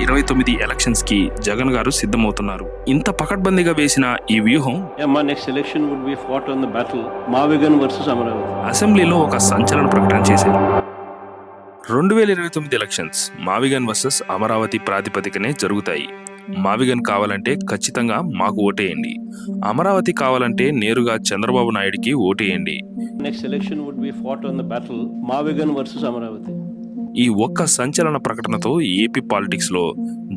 2029 elections కి జగన్ గారు సిద్ధమవుతున్నారు. ఇంత పకడ్బందీగా వేసిన ఈ వ్యూహం next election would be fought on the battle మావిగన్ వర్సెస్ అమరావతి. అసెంబ్లీలో ఒక సంచలన ప్రకటన చేశారు. 2029 ఎలక్షన్స్ మావిగన్ వర్సెస్ అమరావతి ప్రాతిపదికనే జరుగుతాయి. మావిగన్ కావాలంటే ఖచ్చితంగా మాకు ఓటేయండి, అమరావతి కావాలంటే నేరుగా చంద్రబాబు నాయుడికి ఓటేయండి. Next election would be fought on the battle మావిగన్ వర్సెస్ అమరావతి. ఈ ఒక్క సంచలన ప్రకటనతో ఏపీ పాలిటిక్స్ లో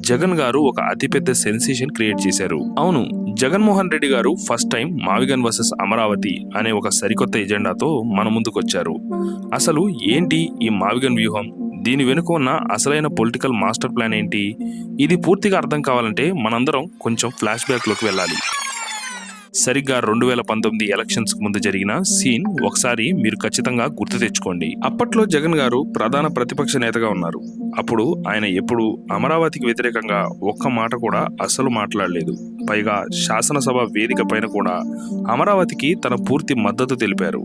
జగన్ గారు ఒక అతిపెద్ద సెన్సేషన్ క్రియేట్ చేశారు. అవును, జగన్మోహన్ రెడ్డి గారు ఫస్ట్ టైం మావిగన్ వర్సెస్ అమరావతి అనే ఒక సరికొత్త ఎజెండాతో మన ముందుకొచ్చారు. అసలు ఏంటి ఈ మావిగన్ వ్యూహం? దీని వెనుక ఉన్న అసలైన పొలిటికల్ మాస్టర్ ప్లాన్ ఏంటి? ఇది పూర్తిగా అర్థం కావాలంటే మనందరం కొంచెం ఫ్లాష్ బ్యాక్ లోకి వెళ్ళాలి. సరిగ్గా 2019 ఎలక్షన్స్ ముందు జరిగిన సీన్ ఒకసారి మీరు ఖచ్చితంగా గుర్తు తెచ్చుకోండి. అప్పట్లో జగన్ గారు ప్రధాన ప్రతిపక్ష నేతగా ఉన్నారు. అప్పుడు ఆయన ఎప్పుడు అమరావతికి వ్యతిరేకంగా ఒక్క మాట కూడా అస్సలు మాట్లాడలేదు. పైగా శాసనసభ వేదిక పైన కూడా అమరావతికి తన పూర్తి మద్దతు తెలిపారు.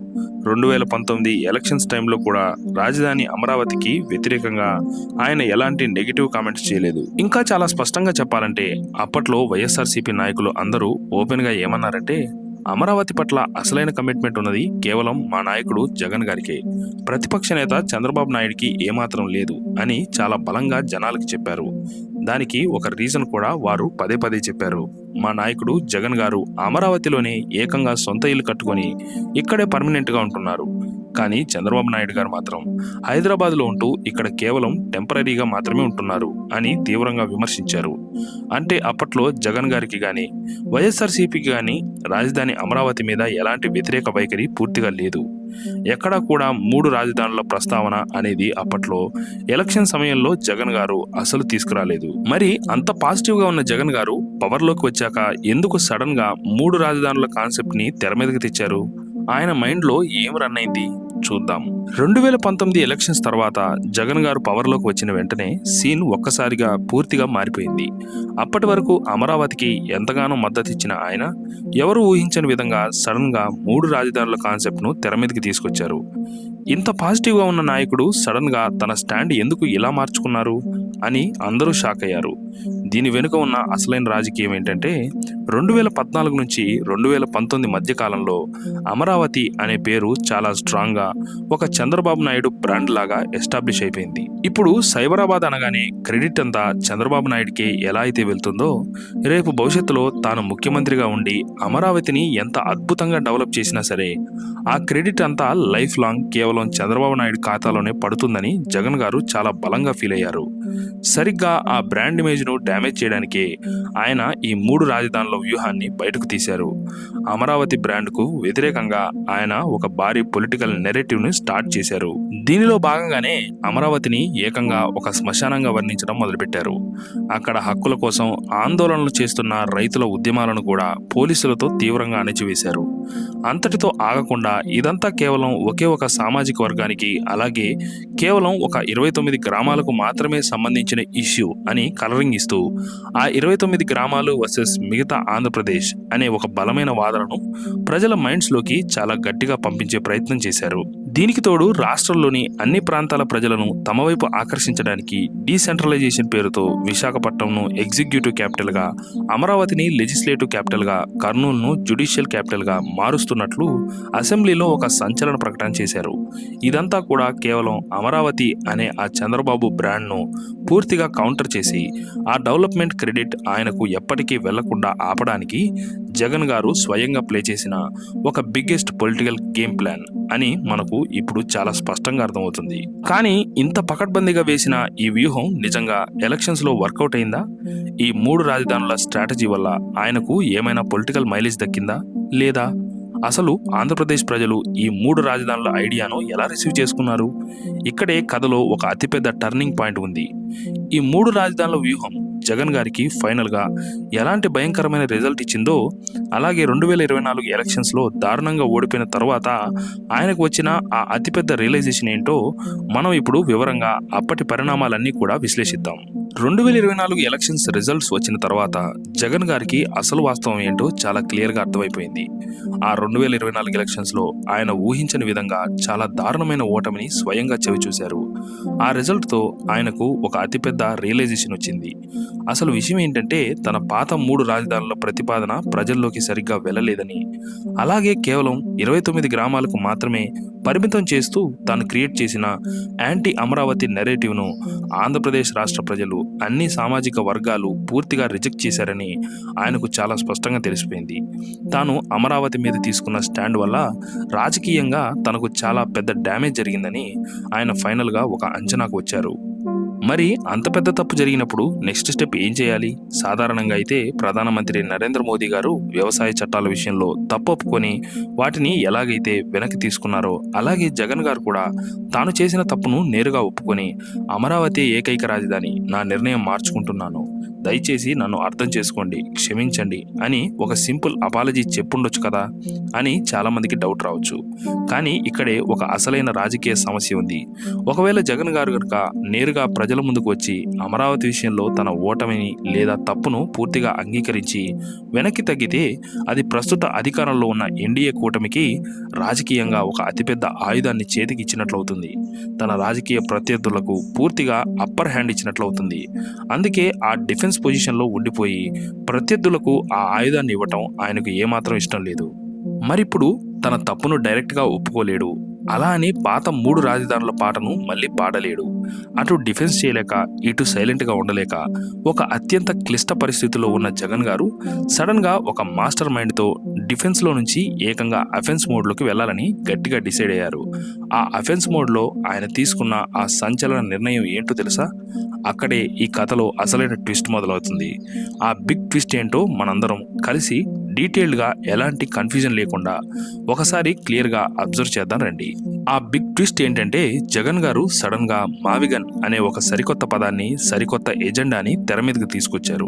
2019 ఎలక్షన్స్ టైంలో కూడా రాజధాని అమరావతికి వ్యతిరేకంగా ఆయన ఎలాంటి నెగిటివ్ కామెంట్స్ చేయలేదు. ఇంకా చాలా స్పష్టంగా చెప్పాలంటే అప్పట్లో వైఎస్ఆర్సీపీ నాయకులు అందరూ ఓపెన్ గా ఏమన్నారంటే, అమరావతి పట్ల అసలైన కమిట్మెంట్ ఉన్నది కేవలం మా నాయకుడు జగన్ గారికే, ప్రతిపక్ష నేత చంద్రబాబు నాయుడికి ఏమాత్రం లేదు అని చాలా బలంగా జనాలకు చెప్పారు. దానికి ఒక రీజన్ కూడా వారు పదే పదే చెప్పారు. మా నాయకుడు జగన్ గారు అమరావతిలోనే ఏకంగా సొంత ఇల్లు కట్టుకొని ఇక్కడే పర్మనెంట్ గా ఉంటున్నారు. కానీ చంద్రబాబు నాయుడు గారు మాత్రం హైదరాబాద్లో ఉంటూ ఇక్కడ కేవలం టెంపరీగా మాత్రమే ఉంటున్నారు అని తీవ్రంగా విమర్శించారు. అంటే అప్పట్లో జగన్ గారికి గాని వైఎస్ఆర్సీపీకి గాని రాజధాని అమరావతి మీద ఎలాంటి వ్యతిరేక వైఖరి పూర్తిగా లేదు. ఎక్కడా కూడా 3 రాజధానుల ప్రస్తావన అనేది అప్పట్లో ఎలక్షన్ సమయంలో జగన్ గారు అసలు తీసుకురాలేదు. మరి అంత పాజిటివ్ గా ఉన్న జగన్ గారు పవర్ లోకి వచ్చాక ఎందుకు సడన్ గా 3 రాజధానుల కాన్సెప్ట్ ని తెర మీదకి తెచ్చారు? ఆయన మైండ్ లో ఏం రన్ అయింది చూద్దాం. 2019 ఎలక్షన్స్ తర్వాత జగన్ గారు పవర్ లోకి వచ్చిన వెంటనే సీన్ ఒక్కసారిగా పూర్తిగా మారిపోయింది. అప్పటి వరకు అమరావతికి ఎంతగానో మద్దతు ఇచ్చిన ఆయన ఎవరు ఊహించని విధంగా సడన్ గా 3 రాజధానుల కాన్సెప్ట్ ను తెర మీదకి తీసుకొచ్చారు. ఇంత పాజిటివ్ గా ఉన్న నాయకుడు సడన్ గా తన స్టాండ్ ఎందుకు ఇలా మార్చుకున్నారు అని అందరూ షాక్ అయ్యారు. దీని వెనుక ఉన్న అసలైన రాజకీయం ఏంటంటే 2014 నుంచి 2019 మధ్య కాలంలో అమరావతి అనే పేరు చాలా స్ట్రాంగ్ గా ఒక చంద్రబాబు నాయుడు బ్రాండ్ లాగా ఎస్టాబ్లిష్ అయిపోయింది. ఇప్పుడు సైబరాబాద్ అనగానే క్రెడిట్ అంతా చంద్రబాబు నాయుడికి ఎలా అయితే వెళ్తుందో, రేపు భవిష్యత్తులో తాను ముఖ్యమంత్రిగా ఉండి అమరావతిని ఎంత అద్భుతంగా డెవలప్ చేసినా సరే ఆ క్రెడిట్ అంతా లైఫ్ లాంగ్ కేవలం చంద్రబాబు నాయుడు ఖాతాలోనే పడుతుందని జగన్ గారు చాలా బలంగా ఫీల్ అయ్యారు. సరిగ్గా ఆ బ్రాండ్ ఇమేజ్ ను డ్యామేజ్ చేయడానికే ఆయన ఈ 3 రాజధానుల వ్యూహాన్ని బయటకు తీశారు. అమరావతి బ్రాండ్ కు వ్యతిరేకంగా ఆయన ఒక భారీ పొలిటికల్ నెరేటివ్ ని స్టార్ట్ చేశారు. దీనిలో భాగంగానే అమరావతిని ఏకంగా ఒక శ్మశానంగా వర్ణించడం మొదలుపెట్టారు. అక్కడ హక్కుల కోసం ఆందోళనలు చేస్తున్న రైతుల ఉద్యమాలను కూడా పోలీసులతో తీవ్రంగా అణచివేశారు. అంతటితో ఆగకుండా ఇదంతా కేవలం ఒకే ఒక సామాజిక వర్గానికి, అలాగే కేవలం ఒక 29 గ్రామాలకు మాత్రమే సంబంధించిన ఇష్యూ అని కలరింగ్ ఇస్తూ ఆ 29 గ్రామాలు వర్సెస్ మిగతా ఆంధ్రప్రదేశ్ అనే ఒక బలమైన వాదనను ప్రజల మైండ్స్ లోకి చాలా గట్టిగా పంపించే ప్రయత్నం చేశారు. దీనికి తోడు రాష్ట్రంలోని అన్ని ప్రాంతాల ప్రజలను తమ వైపు ఆకర్షించడానికి డీసెంట్రలైజేషన్ పేరుతో విశాఖపట్నంను ఎగ్జిక్యూటివ్ క్యాపిటల్ గా, అమరావతిని లెజిస్లేటివ్ క్యాపిటల్ గా, కర్నూలును జ్యుడిషియల్ క్యాపిటల్ గా మారుస్తున్నట్లు అసెంబ్లీలో ఒక సంచలన ప్రకటన చేశారు. ఇదంతా కూడా కేవలం అమరావతి అనే ఆ చంద్రబాబు బ్రాండ్ ను పూర్తిగా కౌంటర్ చేసి ఆ డెవలప్మెంట్ క్రెడిట్ ఆయనకు ఎప్పటికీ వెళ్లకుండా ఆపడానికి జగన్ గారు స్వయంగా ప్లే చేసిన ఒక బిగ్గెస్ట్ పొలిటికల్ గేమ్ ప్లాన్ అని మనకు ఇప్పుడు చాలా స్పష్టంగా అర్థమవుతుంది. కానీ ఇంత పకడ్బందీగా వేసిన ఈ వ్యూహం నిజంగా ఎలక్షన్స్ లో వర్కౌట్ అయిందా? ఈ 3 రాజధానుల స్ట్రాటజీ వల్ల ఆయనకు ఏమైనా పొలిటికల్ మైలేజ్ దక్కిందా లేదా? అసలు ఆంధ్రప్రదేశ్ ప్రజలు ఈ 3 రాజధానుల ఐడియాను ఎలా రిసీవ్ చేసుకున్నారు? ఇక్కడే కథలో ఒక అతిపెద్ద టర్నింగ్ పాయింట్ ఉంది. ఈ 3 రాజధానుల వ్యూహం జగన్ గారికి ఫైనల్ గా ఎలాంటి భయంకరమైన రిజల్ట్ ఇచ్చిందో, అలాగే 2024 ఎలక్షన్స్ లో దారుణంగా ఓడిపోయిన తర్వాత ఆయనకు వచ్చిన ఆ అతిపెద్ద రియలైజేషన్ ఏంటో మనం ఇప్పుడు వివరంగా అప్పటి పరిణామాలన్నీ కూడా విశ్లేషిద్దాం. 2024 ఎలక్షన్స్ రిజల్ట్స్ వచ్చిన తర్వాత జగన్ గారికి అసలు వాస్తవం ఏంటో చాలా క్లియర్గా అర్థమైపోయింది. ఆ 2024 ఎలక్షన్స్లో ఆయన ఊహించని విధంగా చాలా దారుణమైన ఓటమిని స్వయంగా చవిచూశారు. ఆ రిజల్ట్తో ఆయనకు ఒక అతిపెద్ద రియలైజేషన్ వచ్చింది. అసలు విషయం ఏంటంటే తన పాత 3 రాజధానుల ప్రతిపాదన ప్రజల్లోకి సరిగ్గా వెళ్ళలేదని, అలాగే కేవలం 29 గ్రామాలకు మాత్రమే పరిమితం చేస్తూ తాను క్రియేట్ చేసిన యాంటీ అమరావతి నెరేటివ్ను ఆంధ్రప్రదేశ్ రాష్ట్ర ప్రజలు అన్ని సామాజిక వర్గాలు పూర్తిగా రిజెక్ట్ చేశారని ఆయనకు చాలా స్పష్టంగా తెలిసిపోయింది. తాను అమరావతి మీద తీసుకున్న స్టాండ్ వల్ల రాజకీయంగా తనకు చాలా పెద్ద డ్యామేజ్ జరిగిందని ఆయన ఫైనల్గా ఒక అంచనాకు వచ్చారు. మరి అంత పెద్ద తప్పు జరిగినప్పుడు నెక్స్ట్ స్టెప్ ఏం చేయాలి? సాధారణంగా అయితే ప్రధానమంత్రి నరేంద్ర మోదీ గారు వ్యవసాయ చట్టాల విషయంలో తప్పు ఒప్పుకొని వాటిని ఎలాగైతే వెనక్కి తీసుకున్నారో అలాగే జగన్ గారు కూడా తాను చేసిన తప్పును నేరుగా ఒప్పుకొని అమరావతి ఏకైక రాజధాని, నా నిర్ణయం మార్చుకుంటున్నాను, దయచేసి నన్ను అర్థం చేసుకోండి, క్షమించండి అని ఒక సింపుల్ అపాలజీ చెప్పుండొచ్చు కదా అని చాలామందికి డౌట్ రావచ్చు. కానీ ఇక్కడే ఒక అసలైన రాజకీయ సమస్య ఉంది. ఒకవేళ జగన్ గారు కనుక నేరుగా ప్రజల ముందుకు వచ్చి అమరావతి విషయంలో తన ఓటమిని లేదా తప్పును పూర్తిగా అంగీకరించి వెనక్కి తగ్గితే అది ప్రస్తుత అధికారంలో ఉన్న ఎన్డీఏ కూటమికి రాజకీయంగా ఒక అతిపెద్ద ఆయుధాన్ని చేతికి ఇచ్చినట్లవుతుంది. తన రాజకీయ ప్రత్యర్థులకు పూర్తిగా అప్పర్ హ్యాండ్ ఇచ్చినట్లవుతుంది. అందుకే ఆ డిఫెన్స్ పొజిషన్లో ఉండిపోయి ప్రత్యర్థులకు ఆ ఆయుధాన్ని ఇవ్వటం ఆయనకు ఏమాత్రం ఇష్టం లేదు. మరిప్పుడు తన తప్పును డైరెక్ట్గా ఒప్పుకోలేడు. అలా అని పాత 3 రాజధానుల పాటను మళ్ళీ పాడలేడు. అటు డిఫెన్స్ చేయలేక ఇటు సైలెంట్గా ఉండలేక ఒక అత్యంత క్లిష్ట పరిస్థితిలో ఉన్న జగన్ గారు సడన్గా ఒక మాస్టర్ మైండ్తో డిఫెన్స్లో నుంచి ఏకంగా అఫెన్స్ మోడ్లోకి వెళ్ళాలని గట్టిగా డిసైడ్ అయ్యారు. ఆ అఫెన్స్ మోడ్లో ఆయన తీసుకున్న ఆ సంచలన నిర్ణయం ఏంటో తెలుసా? అక్కడే ఈ కథలో అసలైన ట్విస్ట్ మొదలవుతుంది. ఆ బిగ్ ట్విస్ట్ ఏంటో మనందరం కలిసి డీటెయిల్డ్గా ఎలాంటి కన్ఫ్యూజన్ లేకుండా ఒకసారి క్లియర్గా అబ్జర్వ్ చేద్దాం రండి. ఆ బిగ్ ట్విస్ట్ ఏంటంటే జగన్ గారు సడన్గా మావిగన్ అనే ఒక సరికొత్త పదాన్ని, సరికొత్త ఎజెండాని తెర మీదకి తీసుకొచ్చారు.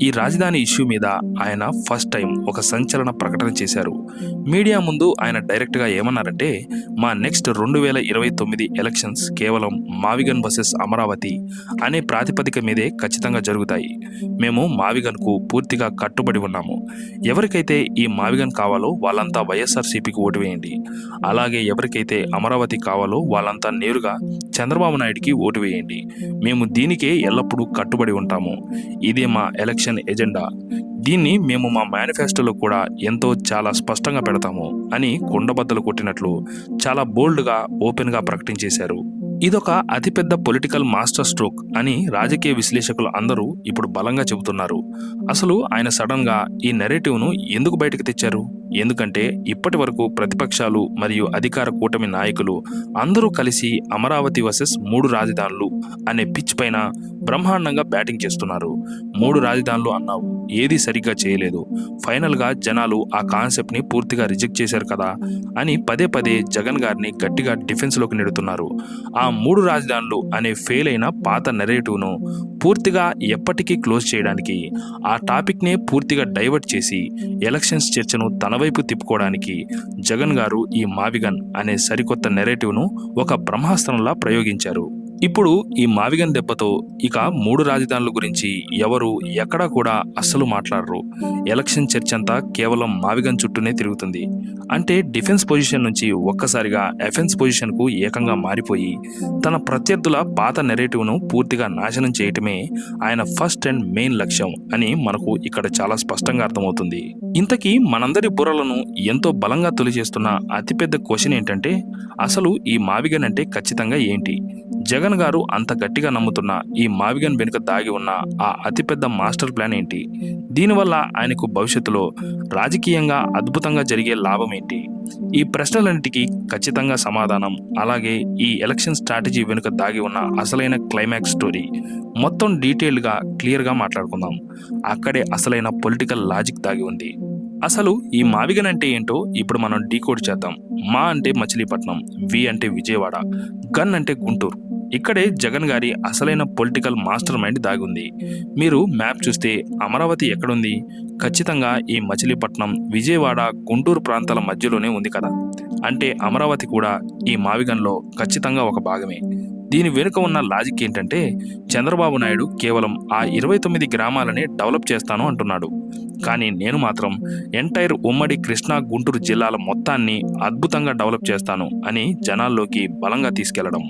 ఈ రాజధాని ఇష్యూ మీద ఆయన ఫస్ట్ టైం ఒక సంచలన ప్రకటన చేశారు. మీడియా ముందు ఆయన డైరెక్ట్గా ఏమన్నారంటే, మా నెక్స్ట్ 2029 ఎలక్షన్స్ కేవలం మావిగన్ వర్సెస్ అమరావతి అనే ప్రాతిపదిక మీదే ఖచ్చితంగా జరుగుతాయి. మేము మావిగన్కు పూర్తిగా కట్టుబడి ఉన్నాము. ఎవరికైతే ఈ మావిగన్ కావాలో వాళ్ళంతా వైఎస్ఆర్సీపీకి ఓటు వేయండి. అలాగే ఎవరికైతే అమరావతి కావాలో వాళ్ళంతా నేరుగా చంద్రబాబు నాయుడికి ఓటు వేయండి. మేము దీనికే ఎల్లప్పుడూ కట్టుబడి ఉంటాము. ఇదే మా ఎలక్షన్ ఎజెండా. దీన్ని మేము మా మేనిఫెస్టోలో కూడా చాలా స్పష్టంగా పెడతాము అని కుండబద్దలు కొట్టినట్లు చాలా బోల్డ్గా, ఓపెన్గా ప్రకటించేశారు. ఇదొక అతిపెద్ద పొలిటికల్ మాస్టర్ స్ట్రోక్ అని రాజకీయ విశ్లేషకులు అందరూ ఇప్పుడు బలంగా చెబుతున్నారు. అసలు ఆయన సడన్గా ఈ నెరేటివ్ను ఎందుకు బయటకు తెచ్చారు? ఎందుకంటే ఇప్పటి వరకు ప్రతిపక్షాలు మరియు అధికార కూటమి నాయకులు అందరూ కలిసి అమరావతి వర్సెస్ 3 రాజధానులు అనే పిచ్ పైన బ్రహ్మాండంగా బ్యాటింగ్ చేస్తున్నారు. 3 రాజధానులు అన్నావు, ఏది సరిగ్గా చేయలేదు, ఫైనల్గా జనాలు ఆ కాన్సెప్ట్ని పూర్తిగా రిజెక్ట్ చేశారు కదా అని పదే పదే జగన్ గారిని గట్టిగా డిఫెన్స్లోకి నెడుతున్నారు. ఆ 3 రాజధానులు అనే ఫెయిల్ అయిన పాత నెరేటివ్ను పూర్తిగా ఎప్పటికీ క్లోజ్ చేయడానికి, ఆ టాపిక్నే పూర్తిగా డైవర్ట్ చేసి ఎలక్షన్స్ చర్చను తన వైపు తిప్పుకోవడానికి జగన్ గారు ఈ మావిగన్ అనే సరికొత్త నెరేటివ్ను ఒక బ్రహ్మాస్త్రంలా ప్రయోగించారు. ఇప్పుడు ఈ మావిగన్ దెబ్బతో ఇక 3 రాజధానుల గురించి ఎవరు ఎక్కడా కూడా అస్సలు మాట్లాడరు. ఎలక్షన్ చర్చ అంతా కేవలం మావిగన్ చుట్టూనే తిరుగుతుంది. అంటే డిఫెన్స్ పొజిషన్ నుంచి ఒక్కసారిగా అఫెన్స్ పొజిషన్కు ఏకంగా మారిపోయి తన ప్రత్యర్థుల పాత నెరేటివ్ను పూర్తిగా నాశనం చేయటమే ఆయన ఫస్ట్ అండ్ మెయిన్ లక్ష్యం అని మనకు ఇక్కడ చాలా స్పష్టంగా అర్థమవుతుంది. ఇంతకీ మనందరి బుర్రలను ఎంతో బలంగా తొలిచేస్తున్న అతిపెద్ద క్వశ్చన్ ఏంటంటే, అసలు ఈ మావిగన్ అంటే ఖచ్చితంగా ఏంటి? జగన్ గారు అంత గట్టిగా నమ్ముతున్న ఈ మావిగన్ వెనుక దాగి ఉన్న ఆ అతిపెద్ద మాస్టర్ ప్లాన్ ఏంటి? దీనివల్ల ఆయనకు భవిష్యత్తులో రాజకీయంగా అద్భుతంగా జరిగే లాభం ఏంటి? ఈ ప్రశ్నలన్నిటికీ ఖచ్చితంగా సమాధానం, అలాగే ఈ ఎలక్షన్ స్ట్రాటజీ వెనుక దాగి ఉన్న అసలైన క్లైమాక్స్ స్టోరీ మొత్తం డీటెయిల్డ్గా క్లియర్గా మాట్లాడుకుందాం. అక్కడే అసలైన పొలిటికల్ లాజిక్ దాగి ఉంది. అసలు ఈ మావిగన్ అంటే ఏంటో ఇప్పుడు మనం డీకోడ్ చేద్దాం. మా అంటే మచిలీపట్నం, వి అంటే విజయవాడ, గన్ అంటే గుంటూరు. ఇక్కడే జగన్ గారి అసలైన పొలిటికల్ మాస్టర్ మైండ్ దాగుంది. మీరు మ్యాప్ చూస్తే అమరావతి ఎక్కడుంది? ఖచ్చితంగా ఈ మచిలీపట్నం, విజయవాడ, గుంటూరు ప్రాంతాల మధ్యలోనే ఉంది కదా. అంటే అమరావతి కూడా ఈ మావిగన్లో ఖచ్చితంగా ఒక భాగమే. దీని వెనుక ఉన్న లాజిక్ ఏంటంటే చంద్రబాబు నాయుడు కేవలం ఆ 29 గ్రామాలనే డెవలప్ చేస్తాను అంటున్నాడు. కానీ నేను మాత్రం ఎంటైర్ ఉమ్మడి కృష్ణా గుంటూరు జిల్లాల మొత్తాన్ని అద్భుతంగా డెవలప్ చేస్తాను అని జనాల్లోకి బలంగా తీసుకెళ్లడం.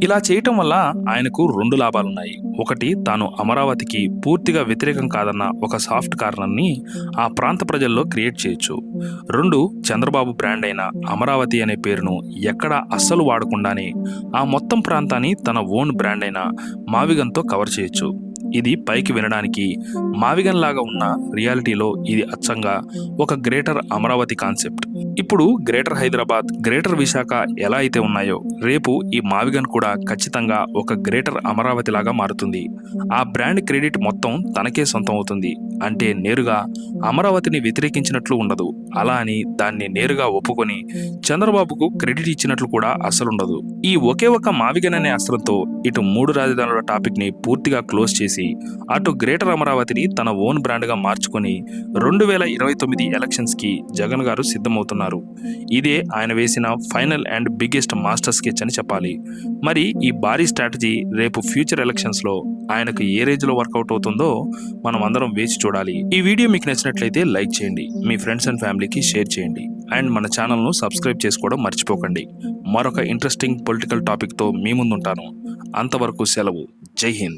ఇలా చేయటం వల్ల ఆయనకు 2 లాభాలున్నాయి. ఒకటి, తాను అమరావతికి పూర్తిగా వ్యతిరేకం కాదన్న ఒక సాఫ్ట్ కార్నర్ని ఆ ప్రాంత ప్రజల్లో క్రియేట్ చేయొచ్చు. 2, చంద్రబాబు బ్రాండ్ అయిన అమరావతి అనే పేరును ఎక్కడా అస్సలు వాడకుండానే ఆ మొత్తం ప్రాంతాన్ని తన ఓన్ బ్రాండ్ అయిన మావిగన్తో కవర్ చేయొచ్చు. ఇది పైకి వినడానికి మావిగన్ లాగా ఉన్న రియాలిటీలో ఇది అచ్చంగా ఒక గ్రేటర్ అమరావతి కాన్సెప్ట్. ఇప్పుడు గ్రేటర్ హైదరాబాద్, గ్రేటర్ విశాఖ ఎలా అయితే ఉన్నాయో రేపు ఈ మావిగన్ కూడా ఖచ్చితంగా ఒక గ్రేటర్ అమరావతి లాగా మారుతుంది. ఆ బ్రాండ్ క్రెడిట్ మొత్తం తనకే సొంతం అవుతుంది. అంటే నేరుగా అమరావతిని వ్యతిరేకించినట్లు ఉండదు. అలా అని దాన్ని నేరుగా ఒప్పుకొని చంద్రబాబుకు క్రెడిట్ ఇచ్చినట్లు కూడా అసలుండదు. ఈ ఒకే ఒక మావిగన్ అనే అస్త్రంతో ఇటు 3 రాజధానుల టాపిక్ ని పూర్తిగా క్లోజ్ చేసి అటు గ్రేటర్ అమరావతిని తన ఓన్ బ్రాండ్ గా మార్చుకొని 2029 ఎలక్షన్స్ కి జగన్ గారు సిద్ధమవుతున్నారు. ఇదే ఆయన వేసిన final and biggest master sketch అని చెప్పాలి. మరి ఈ భారీ స్ట్రాటజీ రేపు ఫ్యూచర్ ఎలక్షన్స్ లో ఆయనకు ఏ రేంజ్ లో వర్కౌట్ అవుతుందో మనం అందరం వేచి చూడాలి. ఈ వీడియో మీకు నచ్చినట్లయితే లైక్ చేయండి, మీ ఫ్రెండ్స్ అండ్ ఫ్యామిలీకి షేర్ చేయండి, అండ్ మన ఛానల్ను సబ్స్క్రైబ్ చేసుకోవడం మర్చిపోకండి. మరొక ఇంట్రెస్టింగ్ పొలిటికల్ టాపిక్తో మీ ముందుంటాను. అంతవరకు సెలవు. జై హింద్.